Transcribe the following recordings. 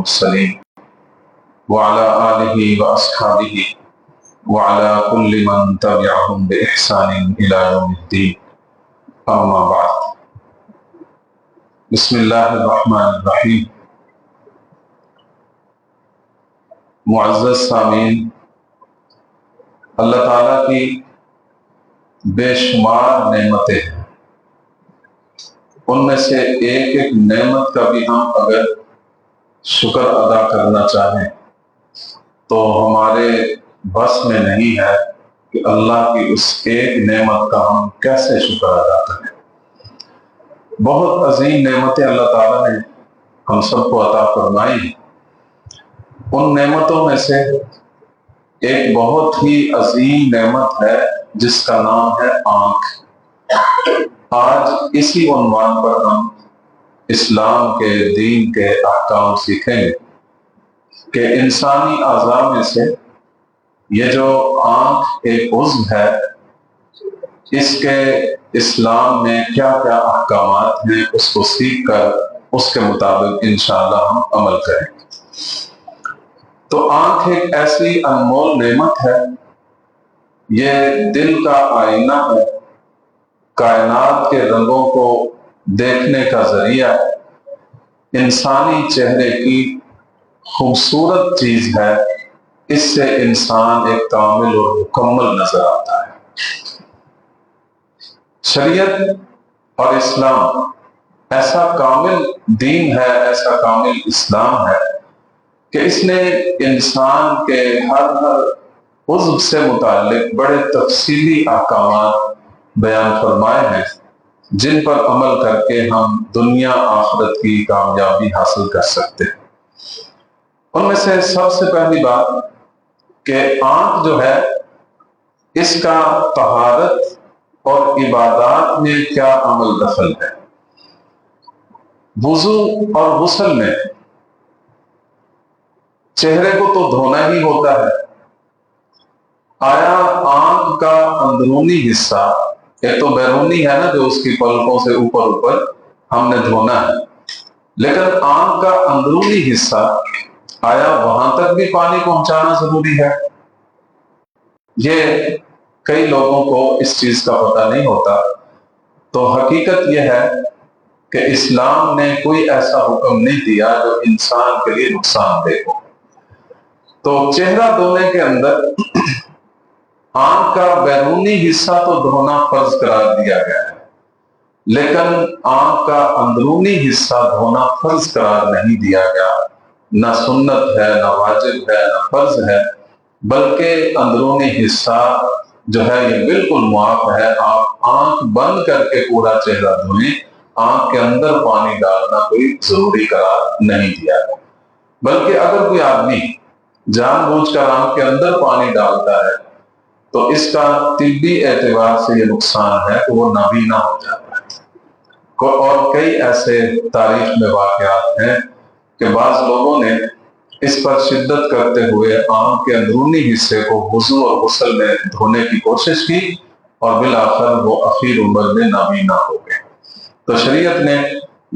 المرسلين وعلى آله وأصحابه وعلى كل من تبعهم بإحسان إلى يوم الدين أما بعد بسم الله الرحمن الرحیم۔ معزز سامعین، اللہ تعالیٰ کی بے شمار نعمتیں ہیں، ان میں سے ایک ایک نعمت کا بھی ہم اگر شکر ادا کرنا چاہیں تو ہمارے بس میں نہیں ہے کہ اللہ کی اس ایک نعمت کا ہم کیسے شکر ادا کریں۔ بہت عظیم نعمتیں اللہ تعالیٰ نے ہم سب کو عطا فرمائی ہیں۔ ان نعمتوں میں سے ایک بہت ہی عظیم نعمت ہے جس کا نام ہے آنکھ۔ آج اسی عنوان پر ہم اسلام کے دین کے احکام سیکھیں گے کہ انسانی اعضاء میں سے یہ جو آنکھ ایک عضو ہے، اس کے اسلام میں کیا کیا احکامات ہیں، اس کو سیکھ کر اس کے مطابق انشاءاللہ ہم عمل کریں گے۔ تو آنکھ ایک ایسی انمول نعمت ہے، یہ دل کا آئینہ ہے، کائنات کے رنگوں کو دیکھنے کا ذریعہ ہے، انسانی چہرے کی خوبصورت چیز ہے، اس سے انسان ایک کامل اور مکمل نظر آتا ہے۔ شریعت اور اسلام ایسا کامل دین ہے، ایسا کامل اسلام ہے کہ اس نے انسان کے ہر عضو سے متعلق بڑے تفصیلی احکامات بیان فرمائے ہیں، جن پر عمل کر کے ہم دنیا آخرت کی کامیابی حاصل کر سکتے ہیں۔ ان میں سے سب سے پہلی بات کہ آنکھ جو ہے، اس کا طہارت اور عبادات میں کیا عمل دخل ہے۔ وضو اور غسل میں چہرے کو تو دھونا ہی ہوتا ہے، آیا آنکھ کا اندرونی حصہ، ایک تو بیرونی ہے نا جو اس کی پلکوں سے اوپر ہم نے دھونا ہے، لیکن آنکھ کا اندرونی حصہ آیا وہاں تک بھی پانی پہنچانا ضروری ہے؟ یہ کئی لوگوں کو اس چیز کا پتہ نہیں ہوتا۔ تو حقیقت یہ ہے کہ اسلام نے کوئی ایسا حکم نہیں دیا جو انسان کے لیے نقصان دہ ہو۔ تو چہرہ دھونے کے اندر آنکھ کا بیرونی حصہ تو دھونا فرض قرار دیا گیا ہے، لیکن آنکھ کا اندرونی حصہ دھونا فرض قرار نہیں دیا گیا، نہ سنت ہے، نہ واجب ہے، نہ فرض ہے، بلکہ اندرونی حصہ جو ہے یہ بالکل معاف ہے۔ آپ آنکھ بند کر کے پورا چہرہ دھوئیں، آنکھ کے اندر پانی ڈالنا کوئی ضروری قرار نہیں دیا گیا۔ بلکہ اگر کوئی آدمی جان بوجھ کر آنکھ کے اندر پانی ڈالتا ہے تو اس کا طبی اعتبار سے یہ نقصان ہے کہ وہ نابینا ہو جاتا ہے۔ اور کئی ایسے تاریخ میں واقعات ہیں کہ بعض لوگوں نے اس پر شدت کرتے ہوئے آنکھ کے اندرونی حصے کو وضو اور غسل میں دھونے کی کوشش کی اور بالآخر وہ اخیر عمر میں نابینا ہو گئے۔ تو شریعت نے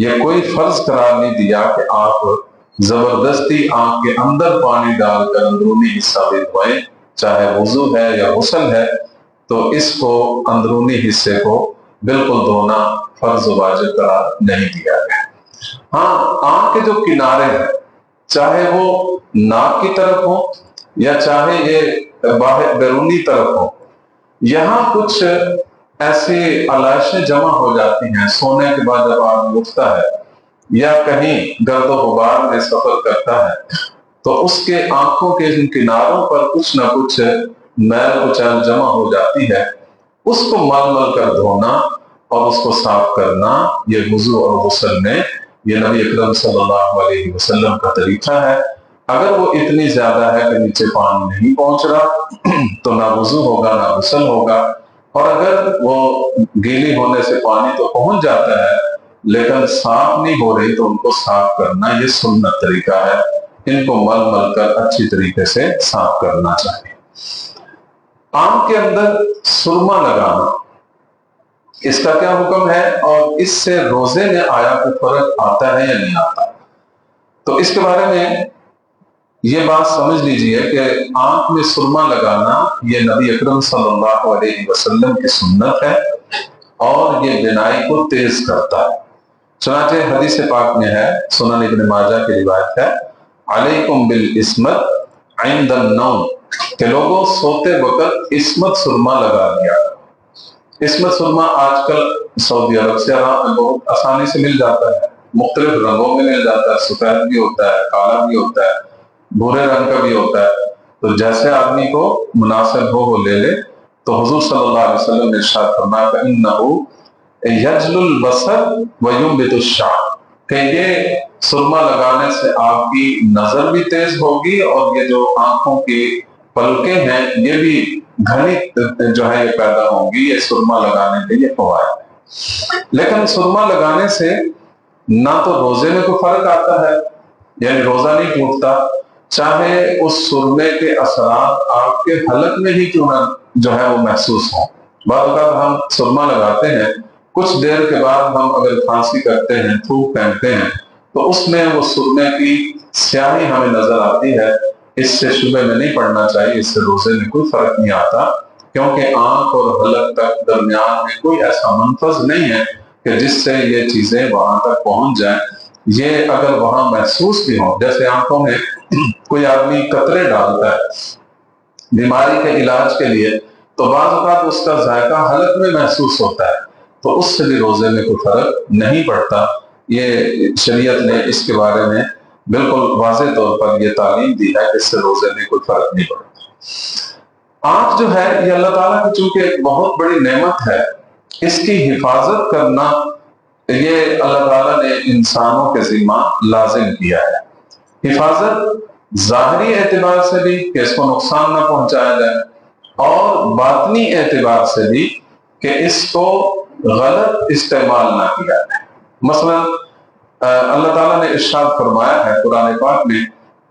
یہ کوئی فرض قرار نہیں دیا کہ آپ زبردستی آنکھ کے اندر پانی ڈال کر اندرونی حصہ بھی دھوئیں، چاہے وضو ہے یا غسل ہے، تو اس کو اندرونی حصے کو بالکل دھونا فرض و واجب قرار نہیں دیا گیا۔ ہاں، آنکھ کے جو کنارے ہیں، چاہے وہ ناک کی طرف ہو یا چاہے یہ باہر بیرونی طرف ہو، یہاں کچھ ایسی علائشیں جمع ہو جاتی ہیں سونے کے بعد جب آدمی اٹھتا ہے یا کہیں گرد و غبار میں سفر کرتا ہے تو اس کے آنکھوں کے جن کناروں پر کچھ نہ کچھ میل کچیل جمع ہو جاتی ہے، اس کو مل مل کر دھونا اور اس کو صاف کرنا، یہ وضو اور غسل میں یہ نبی اکرم صلی اللہ علیہ وسلم کا طریقہ ہے۔ اگر وہ اتنی زیادہ ہے کہ نیچے پانی نہیں پہنچ رہا تو نہ وضو ہوگا نہ غسل ہوگا، اور اگر وہ گیلی ہونے سے پانی تو پہنچ جاتا ہے لیکن صاف نہیں ہو رہی تو ان کو صاف کرنا یہ سنت طریقہ ہے، ان کو مل مل کر اچھی طریقے سے صاف کرنا چاہیے۔ آنکھ کے اندر سرما لگانا، اس کا کیا حکم ہے اور اس سے روزے میں آیا کوئی فرق آتا ہے یا نہیں آتا؟ تو اس کے بارے میں یہ بات سمجھ لیجئے کہ آنکھ میں سرما لگانا یہ نبی اکرم صلی اللہ علیہ وسلم کی سنت ہے اور یہ بینائی کو تیز کرتا ہے۔ چنانچہ حدیث پاک میں ہے، سنن ابن ماجہ کی روایت ہے، علیکم بالعصمت عند النوم، کہ لوگوں سوتے وقت عصمت سرما لگا دیا۔ عصمت سرما آج کل سعودی عرب سے بہت آسانی سے مل جاتا ہے، مختلف رنگوں میں مل جاتا ہے، سفید بھی ہوتا ہے، کالا بھی ہوتا ہے، بھورے رنگ کا بھی ہوتا ہے، تو جیسے آدمی کو مناسب ہو وہ لے لے۔ تو حضور صلی اللہ علیہ وسلم نے ارشاد فرمایا فَإِنَّهُ يَجْلُ الْبَصَرَ وَيُنْبِتُ الشَّعْرَ، کہ یہ سرما لگانے سے آپ کی نظر بھی تیز ہوگی اور یہ جو آنکھوں کی پلکیں ہیں یہ بھی گھنی جو ہے یہ پیدا ہوں گی، یہ سرما لگانے کے یہ فوائد ہے۔ لیکن سرما لگانے سے نہ تو روزے میں کوئی فرق آتا ہے، یعنی روزہ نہیں ٹوٹتا، چاہے اس سرمے کے اثرات آپ کے حلق میں ہی کیوں نہ جو ہے وہ محسوس ہوں۔ بعض اوقات ہم سرما لگاتے ہیں، کچھ دیر کے بعد ہم اگر کھانسی کرتے ہیں، تھوک پہنتے ہیں، تو اس میں وہ سرمے کی سیاہی ہمیں نظر آتی ہے۔ اس سے شبہ میں نہیں پڑنا چاہیے، اس سے روزے میں کوئی فرق نہیں آتا، کیونکہ آنکھ اور حلق تک درمیان میں کوئی ایسا منفذ نہیں ہے کہ جس سے یہ چیزیں وہاں تک پہنچ جائیں۔ یہ اگر وہاں محسوس بھی ہوں، جیسے آنکھوں میں کوئی آدمی قطرے ڈالتا ہے بیماری کے علاج کے لیے، تو بعض اوقات اس کا ذائقہ حلق میں محسوس ہوتا ہے، تو اس سے بھی روزے میں کوئی فرق نہیں پڑتا۔ یہ شریعت نے اس کے بارے میں بالکل واضح طور پر یہ تعلیم دی ہے کہ اس سے روزے میں کوئی فرق نہیں پڑتا۔ آنکھ جو ہے یہ اللہ تعالیٰ کی چونکہ ایک بہت بڑی نعمت ہے، اس کی حفاظت کرنا یہ اللہ تعالیٰ نے انسانوں کے ذمہ لازم کیا ہے۔ حفاظت ظاہری اعتبار سے بھی کہ اس کو نقصان نہ پہنچایا جائے، اور باطنی اعتبار سے بھی کہ اس کو غلط استعمال نہ کیا جائے۔ مثلا اللہ تعالیٰ نے ارشاد فرمایا ہے قرآن پاک میں،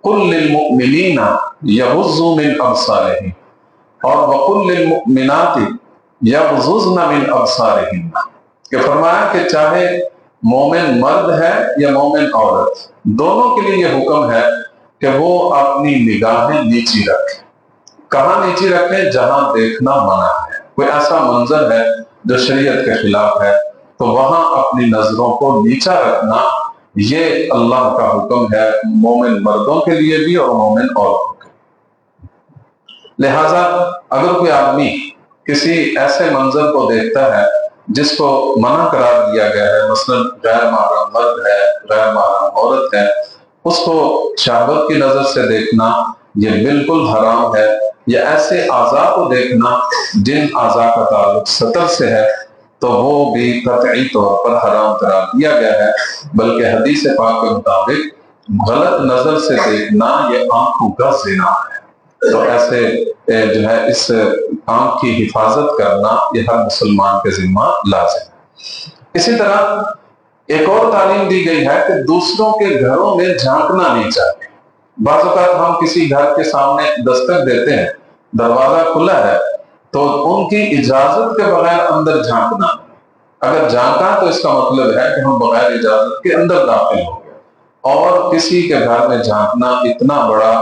قُلْ لِلْمُؤْمِنِينَ يَغُضُّوا مِنْ أَبْصَارِهِمْ اور وَقُلْ لِلْمُؤْمِنَاتِ يَغْضُضْنَ مِنْ أَبْصَارِهِنَّ، کہ فرمایا کہ چاہے مومن مرد ہے یا مومن عورت، دونوں کے لیے یہ حکم ہے کہ وہ اپنی نگاہیں نیچی رکھیں۔ کہاں نیچی رکھیں؟ جہاں دیکھنا منع ہے، کوئی ایسا منظر ہے جو شریعت کے خلاف ہے، تو وہاں اپنی نظروں کو نیچا رکھنا یہ اللہ کا حکم ہے، مومن مردوں کے لیے بھی اور مومن عورتوں کے لیے۔ لہٰذا اگر کوئی آدمی کسی ایسے منظر کو دیکھتا ہے جس کو منع قرار دیا گیا ہے، مثلا غیر محرم مرد ہے، غیر محرم عورت ہے، اس کو شہوت کی نظر سے دیکھنا یہ بالکل حرام ہے، یا ایسے اعضاء کو دیکھنا جن اعضاء کا تعلق سطر سے ہے تو وہ بھی قطعی طور پر حرام قرار دیا گیا ہے۔ بلکہ حدیث پاک کے مطابق غلط نظر سے دیکھنا یہ آنکھوں کا زنا ہے، تو ایسے جو ہے اس آنکھ کی حفاظت کرنا یہ ہر مسلمان کے ذمہ لازم ہے۔ اسی طرح ایک اور تعلیم دی گئی ہے کہ دوسروں کے گھروں میں جھانکنا نہیں چاہیے۔ بعض اوقات ہم کسی گھر کے سامنے دستک دیتے ہیں، دروازہ کھلا ہے، تو ان کی اجازت کے بغیر اندر جھانکنا، اگر جھانکا تو اس کا مطلب ہے کہ ہم بغیر اجازت کے اندر داخل ہو گئے۔ اور کسی کے گھر میں جھانکنا اتنا بڑا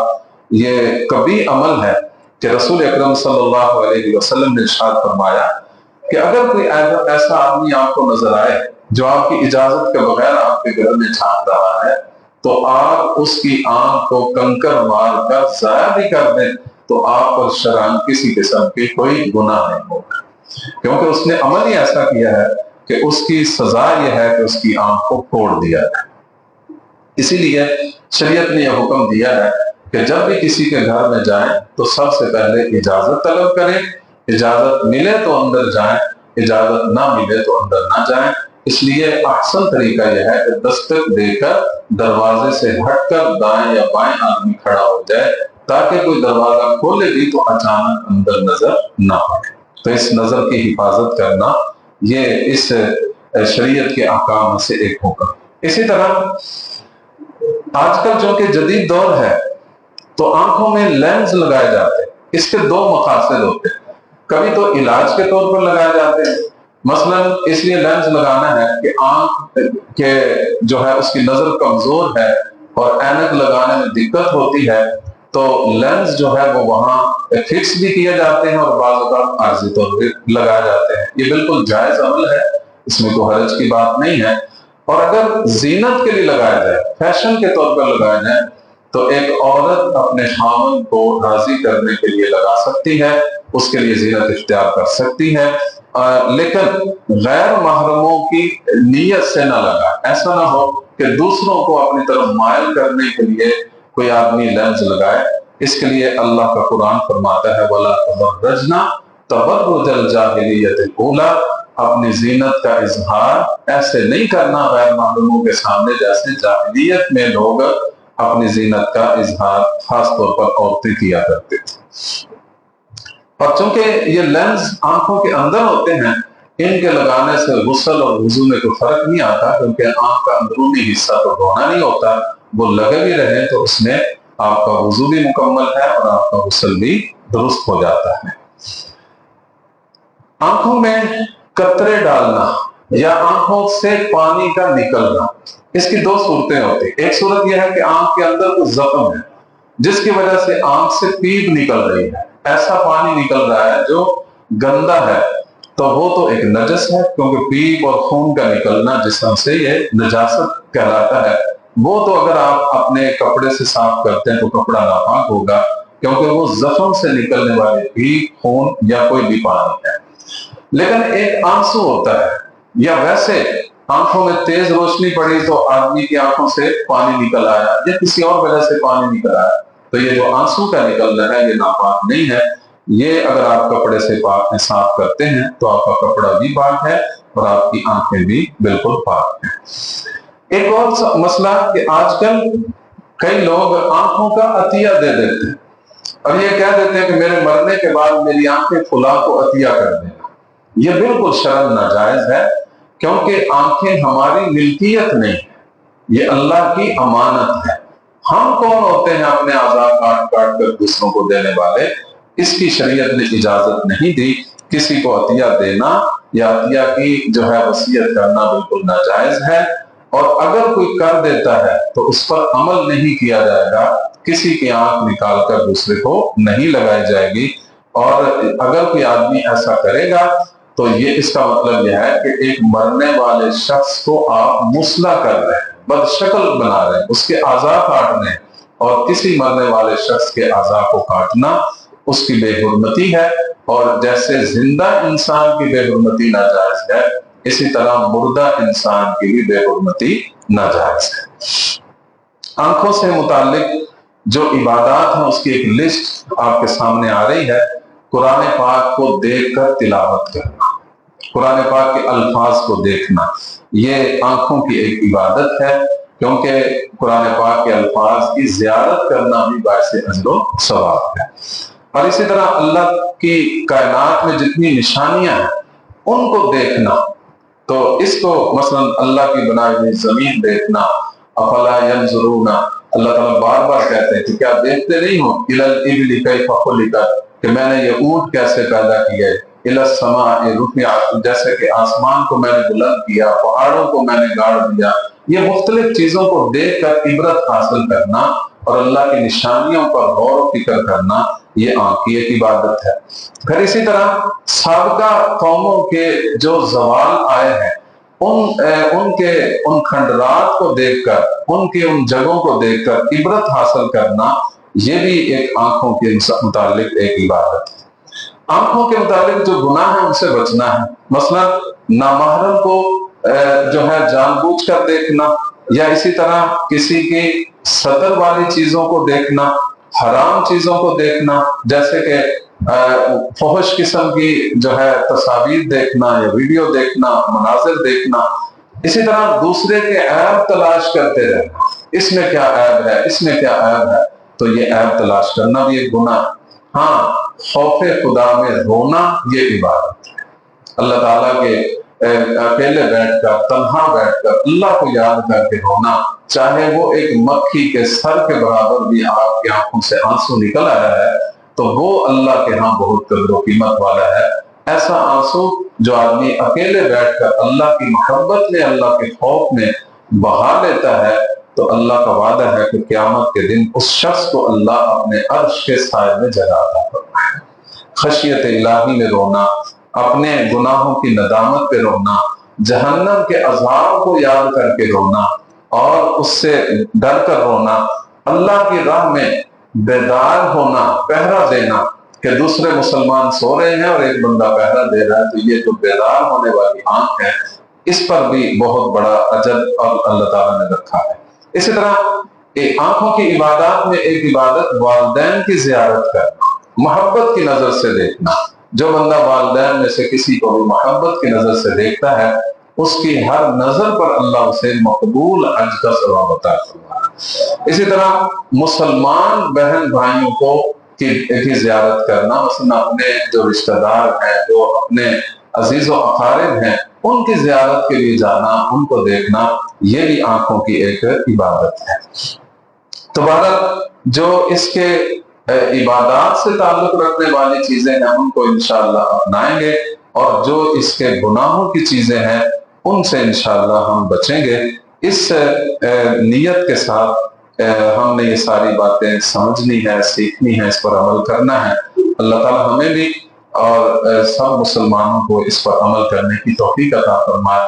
یہ کبھی عمل ہے کہ رسول اکرم صلی اللہ علیہ وسلم نے ارشاد فرمایا کہ اگر کوئی ایسا آدمی آپ کو نظر آئے جو آپ کی اجازت کے بغیر آپ کے گھر میں جھانک رہا ہے، تو آپ اس کی آنکھ کو کنکر مار کر ضائع بھی کر دیں تو آپ پر شرعاً کسی قسم کی کوئی گناہ نہیں ہوگا، کیونکہ اس نے عمل ہی ایسا کیا ہے کہ اس کی سزا یہ ہے کہ اس کی آنکھ کو پھوڑ دیا جائے۔ اسی لیے شریعت نے یہ حکم دیا ہے کہ جب بھی کسی کے گھر میں جائیں تو سب سے پہلے اجازت طلب کریں، اجازت ملے تو اندر جائیں، اجازت نہ ملے تو اندر نہ جائیں۔ اس لیے احسن طریقہ یہ ہے کہ دستک دے کر دروازے سے ہٹ کر دائیں یا بائیں آدمی کھڑا ہو جائے، تاکہ کوئی دروازہ کھولے بھی تو اچانک اندر نظر نہ پڑے۔ تو اس نظر کی حفاظت کرنا یہ اس شریعت کے احکام میں سے ایک حکم۔ اسی طرح آج کل جو کہ جدید دور ہے تو آنکھوں میں لینز لگائے جاتے ہیں، اس کے دو مقاصد ہوتے ہیں۔ کبھی تو علاج کے طور پر لگائے جاتے ہیں، مثلا اس لیے لینز لگانا ہے کہ آنکھ کے جو ہے اس کی نظر کمزور ہے، اور اینک لگانے میں دقت ہوتی ہے تو لینس جو ہے وہ وہاں فکس بھی کیے جاتے ہیں اور بعض اوقات عارضی طور پہ لگائے جاتے ہیں. یہ بالکل جائز عمل ہے، اس میں کوئی حرج کی بات نہیں ہے. اور اگر زینت کے لیے لگایا جائے، فیشن کے طور پر لگایا جائے، تو ایک عورت اپنے خاوند کو راضی کرنے کے لیے لگا سکتی ہے، اس کے لیے زینت اختیار کر سکتی ہے، لیکن غیر محرموں کی نیت سے نہ لگا. ایسا نہ ہو کہ دوسروں کو اپنی طرف مائل کرنے کے لیے کوئی آدمی لینس لگائے. اس کے لیے اللہ کا قرآن فرماتا ہے وَلَا تَبَرَّجْنَا تَبَرُّجَ الْجَاهِلِيَّةِ الْأُولَىٰ، اپنی زینت کا اظہار ایسے نہیں کرنا غیر محرموں کے سامنے جیسے جاہلیت میں لوگ اپنی زینت کا اظہار خاص طور پر عورتیں کیا کرتے تھے. اور چونکہ یہ لینس آنکھوں کے اندر ہوتے ہیں، ان کے لگانے سے غسل اور وضو میں کوئی فرق نہیں آتا، کیونکہ آنکھ کا اندرونی حصہ تو دھونا نہیں ہوتا، وہ لگے بھی رہے تو اس میں آپ کا وضو بھی مکمل ہے اور آپ کا غسل بھی درست ہو جاتا ہے. آنکھوں میں قطرے ڈالنا یا آنکھوں سے پانی کا نکلنا، اس کی دو صورتیں ہوتی ہیں. ایک صورت یہ ہے کہ آنکھ کے اندر کوئی زخم ہے جس کی وجہ سے آنکھ سے پیپ نکل رہی ہے، ایسا پانی نکل رہا ہے جو گندا ہے، تو وہ تو ایک نجس ہے، کیونکہ پیپ اور خون کا نکلنا جسم سے یہ نجاست کہلاتا ہے. وہ تو اگر آپ اپنے کپڑے سے صاف کرتے ہیں تو کپڑا ناپاک ہوگا، کیونکہ وہ زخم سے نکلنے والے پیپ، خون یا کوئی بھی پانی ہے. لیکن ایک آنسو ہوتا ہے، یا ویسے آنکھوں میں تیز روشنی پڑی تو آدمی کی آنکھوں سے پانی نکل آیا یا کسی اور وجہ سے پانی نکل آیا، تو یہ جو آنسو کا نکلنا ہے یہ ناپاک نہیں ہے. یہ اگر آپ کپڑے سے صاف کرتے ہیں تو آپ کا کپڑا بھی پاک ہے اور آپ کی آنکھیں بھی بالکل پاک ہیں. ایک اور مسئلہ کہ آج کل کئی لوگ آنکھوں کا عطیہ دے دیتے ہیں اور یہ کہہ دیتے ہیں کہ میرے مرنے کے بعد میری آنکھیں فلاں کو عطیہ کر دینا. یہ بالکل شرعاً ناجائز ہے، کیونکہ آنکھیں ہماری ملکیت نہیں، یہ اللہ کی امانت ہے. ہم کون ہوتے ہیں اپنے اعضاء کاٹ کاٹ کر دوسروں کو دینے والے؟ اس کی شریعت نے اجازت نہیں دی. کسی کو عطیہ دینا یا عطیہ کی جو ہے وصیت کرنا بالکل ناجائز ہے، اور اگر کوئی کر دیتا ہے تو اس پر عمل نہیں کیا جائے گا. کسی کی آنکھ نکال کر دوسرے کو نہیں لگائی جائے گی، اور اگر کوئی آدمی ایسا کرے گا تو یہ اس کا مطلب یہ ہے کہ ایک مرنے والے شخص کو آپ مصلح کر رہے ہیں، بدشکل بنا رہے ہیں، اس کے اعضاء کاٹ رہے ہیں. اور کسی مرنے والے شخص کے اعضاء کو کاٹنا اس کی بے حرمتی ہے، اور جیسے زندہ انسان کی بے حرمتی ناجائز ہے، اسی طرح مردہ انسان کی بھی بے حرمتی ناجائز ہے. آنکھوں سے متعلق جو عبادات ہیں اس کی ایک لسٹ آپ کے سامنے آ رہی ہے. قرآن پاک کو دیکھ کر تلاوت کرنا، قرآن پاک کے الفاظ کو دیکھنا، یہ آنکھوں کی ایک عبادت ہے، کیونکہ قرآن پاک کے الفاظ کی زیارت کرنا بھی باعث اجر و ثواب ہے. اور اسی طرح اللہ کی کائنات میں جتنی نشانیاں ہیں ان کو دیکھنا، تو اس کو مثلا اللہ کی بنائی ہوئی زمین دیکھنا، افلا ینظرون، اللہ تعالیٰ بار بار کہتے ہیں کہ کیا دیکھتے نہیں ہو الی الابل کیف خلقت، کہ میں نے یہ اونٹ کیسے پیدا کیے، الی السماء رفعت، جیسے کہ آسمان کو میں نے بلند کیا، پہاڑوں کو میں نے گاڑ دیا. یہ مختلف چیزوں کو دیکھ کر عبرت حاصل کرنا اور اللہ کی نشانیوں پر غور و فکر کرنا، یہ آنکھ کی ایک عبادت ہے. پھر اسی طرح سابقہ قوموں کے جو زوال آئے ہیں ان کھنڈرات کو دیکھ کر، ان کی ان جگہوں کو دیکھ کر عبرت حاصل کرنا، یہ بھی ایک آنکھوں کے متعلق ایک عبادت ہے. آنکھوں کے متعلق جو گناہ ہے ان سے بچنا ہے. مثلا نامحرم کو جو ہے جان بوجھ کر دیکھنا، یا اسی طرح کسی کی سطر والی چیزوں کو دیکھنا، حرام چیزوں کو دیکھنا، جیسے کہ فحش قسم کی جو ہے تصاویر دیکھنا یا ویڈیو دیکھنا، مناظر دیکھنا. اسی طرح دوسرے کے عیب تلاش کرتے رہنا، اس میں کیا عیب ہے، اس میں کیا عیب ہے، تو یہ عیب تلاش کرنا بھی ایک گناہ. ہاں، خوف خدا میں رونا یہ عبادت ہے. اللہ تعالیٰ کے اکیلے بیٹھ کر، تنہا بیٹھ کر اللہ کو یاد کر کے رونا، چاہے وہ ایک مکھی کے سر کے برابر بھی آپ کی آنکھوں سے آنسو نکل آیا ہے تو وہ اللہ کے ہاں بہت قدر و قیمت والا ہے. ایسا آنسو جو آدمی اکیلے بیٹھ کر اللہ کی محبت میں، اللہ کے خوف میں بہا لیتا ہے، تو اللہ کا وعدہ ہے کہ قیامت کے دن اس شخص کو اللہ اپنے عرش کے سائے میں جگہ عطا فرمائے۔ خشیت الہی میں رونا، اپنے گناہوں کی ندامت پہ رونا، جہنم کے عذاب کو یاد کر کے رونا اور اس سے ڈر کر رونا، اللہ کی راہ میں بیدار ہونا، پہرا دینا کہ دوسرے مسلمان سو رہے ہیں اور ایک بندہ پہرا دے رہا ہے، تو یہ جو بیدار ہونے والی آنکھ ہے اس پر بھی بہت بڑا اجر اور اللہ تعالیٰ نے رکھا ہے۔ اسی طرح آنکھوں کی عبادات میں ایک عبادت والدین کی زیارت کرنا، محبت کی نظر سے دیکھنا۔ جو بندہ والدین میں سے کسی کو بھی محبت کی نظر سے دیکھتا ہے اس کی ہر نظر پر اللہ اسے مقبول حج کا ثواب عطا فرماتا ہے۔ اسی طرح مسلمان بہن بھائیوں کو کی زیارت کرنا، مثلا اپنے جو رشتہ دار ہیں، جو اپنے عزیز و اقارب ہیں، ان کی زیارت کے لیے جانا، ان کو دیکھنا، یہ بھی آنکھوں کی ایک عبادت ہے۔ تو بہرحال جو اس کے عبادات سے تعلق رکھنے والی چیزیں ہیں ان کو انشاءاللہ اپنائیں گے، اور جو اس کے گناہوں کی چیزیں ہیں ان سے انشاءاللہ ہم بچیں گے۔ اس نیت کے ساتھ ہم نے یہ ساری باتیں سمجھنی ہے، سیکھنی ہے، اس پر عمل کرنا ہے۔ اللہ تعالیٰ ہمیں بھی اور سب مسلمانوں کو اس پر عمل کرنے کی توفیق عطا فرمائے۔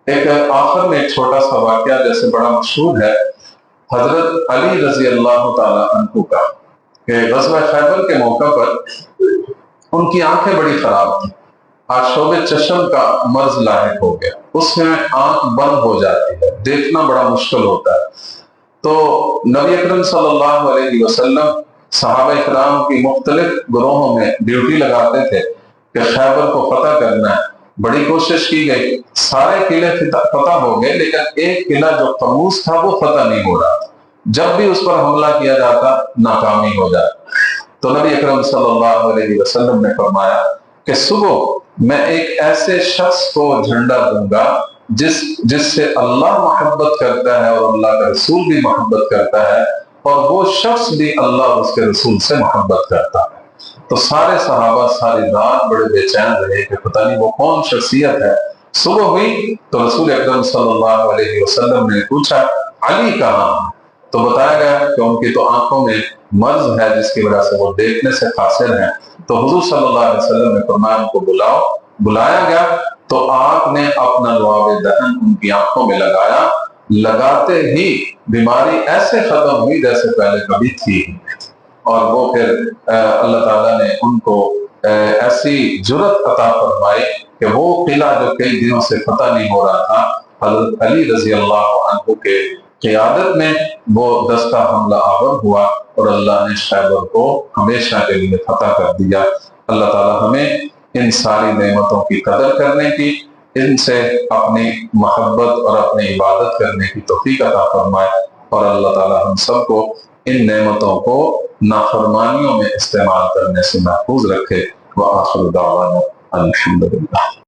ایک آخر میں ایک چھوٹا سا واقعہ جیسے بڑا مشہور ہے، حضرت علی رضی اللہ تعالیٰ عنہ کا، کہ غزوہ خیبر کے موقع پر ان کی آنکھیں بڑی خراب تھیں، آشوب چشم کا مرض لاحق ہو گیا، اس میں آنکھ بند ہو جاتی ہے، دیکھنا بڑا مشکل ہوتا ہے۔ تو نبی اکرم صلی اللہ علیہ وسلم صحابہ اکرام کی مختلف گروہوں میں ڈیوٹی لگاتے تھے کہ خیبر کو فتح کرنا ہے۔ بڑی کوشش کی گئی، سارے قلعے فتح ہو گئے، لیکن ایک قلعہ جو قموس تھا وہ فتح نہیں ہو رہا تھا، جب بھی اس پر حملہ کیا جاتا ناکامی ہو جاتی۔ تو نبی اکرم صلی اللہ علیہ وسلم نے فرمایا کہ صبح میں ایک ایسے شخص کو جھنڈا دوں گا جس سے اللہ محبت کرتا ہے اور اللہ کا رسول بھی محبت کرتا ہے، اور وہ شخص بھی اللہ اور اس کے رسول سے محبت کرتا ہے۔ تو سارے صحابہ ساری رات بڑے بے چین رہے کہ پتہ نہیں وہ کون شخصیت ہے۔ صبح ہوئی تو رسول اکرم صلی اللہ علیہ وسلم نے پوچھا علی کہاں؟ تو بتایا گیا کہ ان کی تو آنکھوں میں مرض ہے جس کی وجہ سے وہ دیکھنے سے قاصر ہیں۔ تو حضور صلی اللہ علیہ وسلم نے فرمایا ان کو بلاؤ۔ بلایا گیا تو آپ نے اپنا لعاب دہن ان کی آنکھوں میں لگایا، لگاتے ہی بیماری ایسے ختم ہوئی جیسے پہلے کبھی تھی، اور وہ پھر اللہ تعالیٰ نے ان کو ایسی جرت عطا فرمائی کہ وہ قلعہ جو کئی دنوں سے فتح نہیں ہو رہا تھا، حضرت علی رضی اللہ عنہ کے قیادت میں وہ دستہ حملہ آور ہوا اور اللہ نے خیبر کو ہمیشہ کے لیے فتح کر دیا۔ اللہ تعالیٰ ہمیں ان ساری نعمتوں کی قدر کرنے کی، ان سے اپنی محبت اور اپنی عبادت کرنے کی توفیق عطا فرمائے، اور اللہ تعالیٰ ہم سب کو ان نعمتوں کو نافرمانیوں میں استعمال کرنے سے محفوظ رکھے۔ وآخر دعوانا الحمدللہ۔